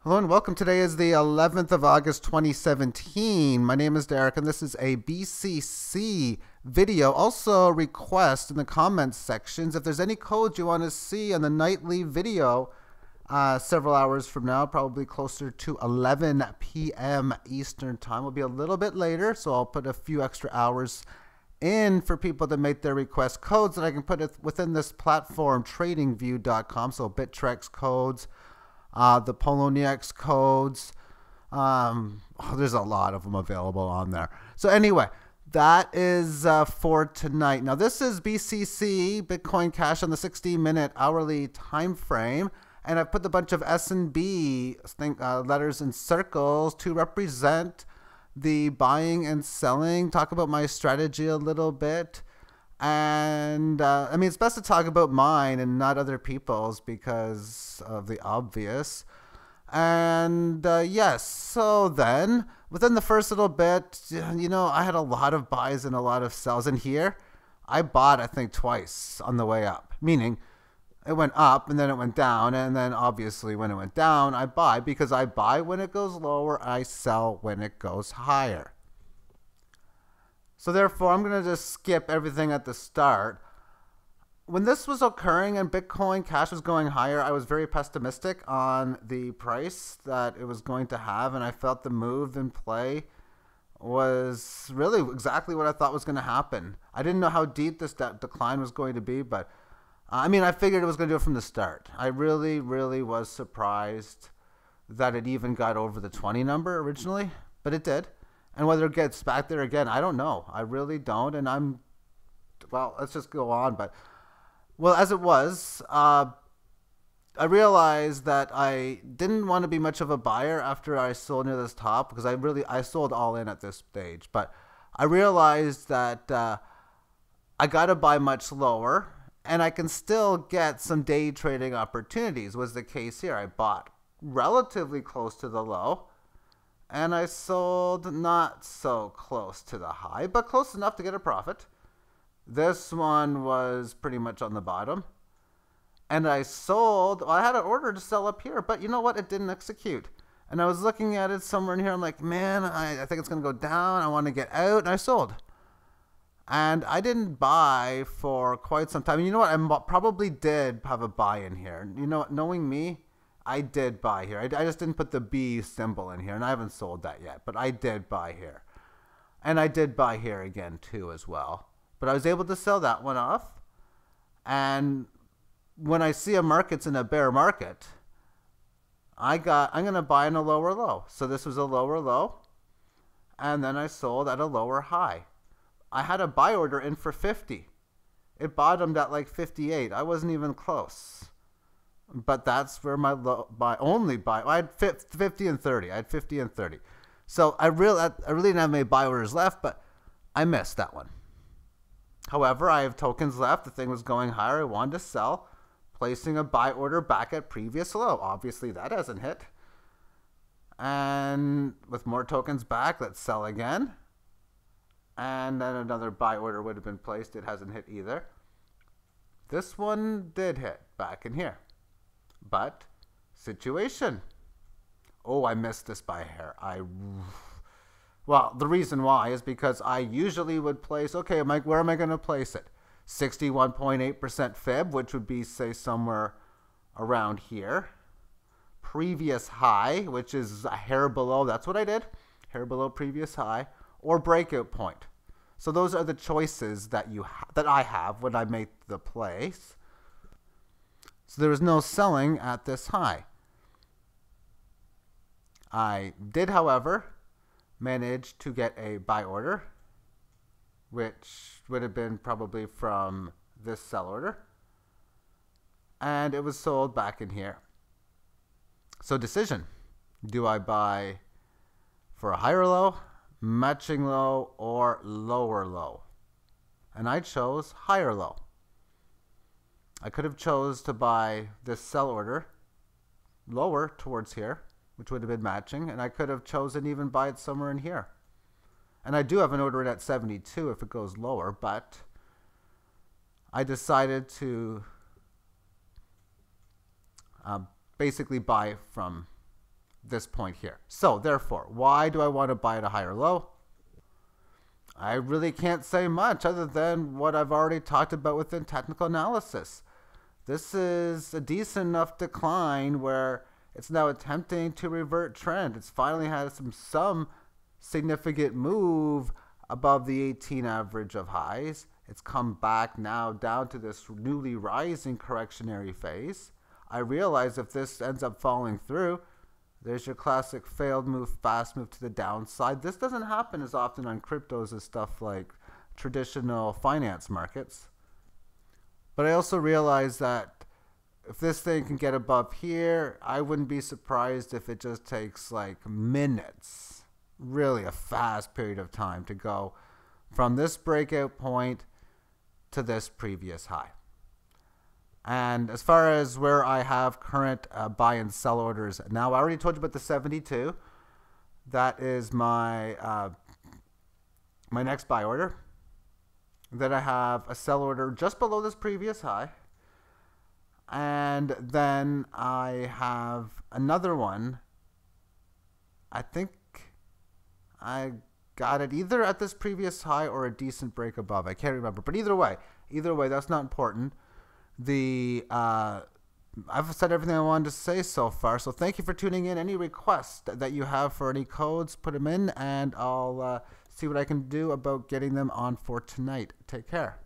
Hello and welcome. Today is the 11th of August 2017. My name is Derek and this is a BCC video. Also request in the comments sections if there's any codes you want to see on the nightly video several hours from now, probably closer to 11 p.m. Eastern time. Will be a little bit later, so I'll put a few extra hours in for people to make their request codes that I can put it within this platform, tradingview.com, so Bittrex codes, the Poloniex codes. There's a lot of them available on there. So anyway, that is for tonight. Now this is BCC, Bitcoin Cash, on the 60-minute hourly time frame. And I've put a bunch of S&B letters in circles to represent the buying and selling, talk about my strategy a little bit. And I mean, it's best to talk about mine and not other people's because of the obvious. And yes, so then within the first little bit, I had a lot of buys and a lot of sells. And here I bought, I think, twice on the way up, meaning it went up and then it went down. And then obviously when it went down, I buy because I buy when it goes lower, I sell when it goes higher. So therefore, I'm going to just skip everything at the start. When this was occurring and Bitcoin Cash was going higher, I was very pessimistic on the price that it was going to have, and I felt the move in play was really exactly what I thought was going to happen. I didn't know how deep this decline was going to be, but I mean, I figured it was going to do it from the start. I really, really was surprised that it even got over the 20 number originally, but it did. And whether it gets back there again, I don't know. I really don't. And well, let's just go on. But, well, as it was, I realized that I didn't want to be much of a buyer after I sold near this top because I sold all in at this stage. But I realized that I got to buy much lower and I can still get some day trading opportunities was the case here. I bought relatively close to the low. And I sold not so close to the high, but close enough to get a profit. This one was pretty much on the bottom. And I sold, well, I had an order to sell up here, but you know what? It didn't execute. And I was looking at it somewhere in here. I'm like, man, I think it's going to go down. I want to get out. And I sold. And I didn't buy for quite some time. And you know what? I probably did have a buy in here. You know, knowing me, I did buy here. I just didn't put the B symbol in here, and I haven't sold that yet, but I did buy here. And I did buy here again, too, as well. But I was able to sell that one off. And when I see a market's in a bear market, I'm going to buy in a lower low. So this was a lower low, and then I sold at a lower high. I had a buy order in for 50. It bottomed at like 58. I wasn't even close. But that's where my only buy. I had 50 and 30. I had 50 and 30. So I really didn't have many buy orders left, but I missed that one. However, I have tokens left. The thing was going higher. I wanted to sell, placing a buy order back at previous low. Obviously, that hasn't hit. And with more tokens back, let's sell again. And then another buy order would have been placed. It hasn't hit either. This one did hit back in here. But situation. Oh, I missed this by a hair. Well, the reason why is because I usually would place, okay, where am I going to place it? 61.8% fib, which would be, say, somewhere around here. Previous high, which is a hair below. That's what I did. Hair below previous high. Or breakout point. So those are the choices that I have when I make the place. So there was no selling at this high. I did, however, manage to get a buy order, which would have been probably from this sell order. And it was sold back in here. So decision. Do I buy for a higher low, matching low, or lower low? And I chose higher low. I could have chose to buy this sell order lower towards here, which would have been matching, and I could have chosen even buy it somewhere in here. And I do have an order in at 72 if it goes lower, but I decided to basically buy from this point here. So therefore, why do I want to buy at a higher low? I really can't say much other than what I've already talked about within technical analysis. This is a decent enough decline where it's now attempting to revert trend. It's finally had some significant move above the 18 average of highs. It's come back now down to this newly rising correctionary phase. I realize if this ends up falling through, there's your classic failed move, fast move to the downside. This doesn't happen as often on cryptos as stuff like traditional finance markets. But I also realize that if this thing can get above here, I wouldn't be surprised if it just takes like minutes, really a fast period of time to go from this breakout point to this previous high. And as far as where I have current buy and sell orders now, I already told you about the 72. That is my my next buy order. Then I have a sell order just below this previous high. And then I have another one. I think I got it either at this previous high or a decent break above. I can't remember. But either way, that's not important. I've said everything I wanted to say so far, so thank you for tuning in. Any requests that you have for any codes, put them in, and I'll see what I can do about getting them on for tonight. Take care.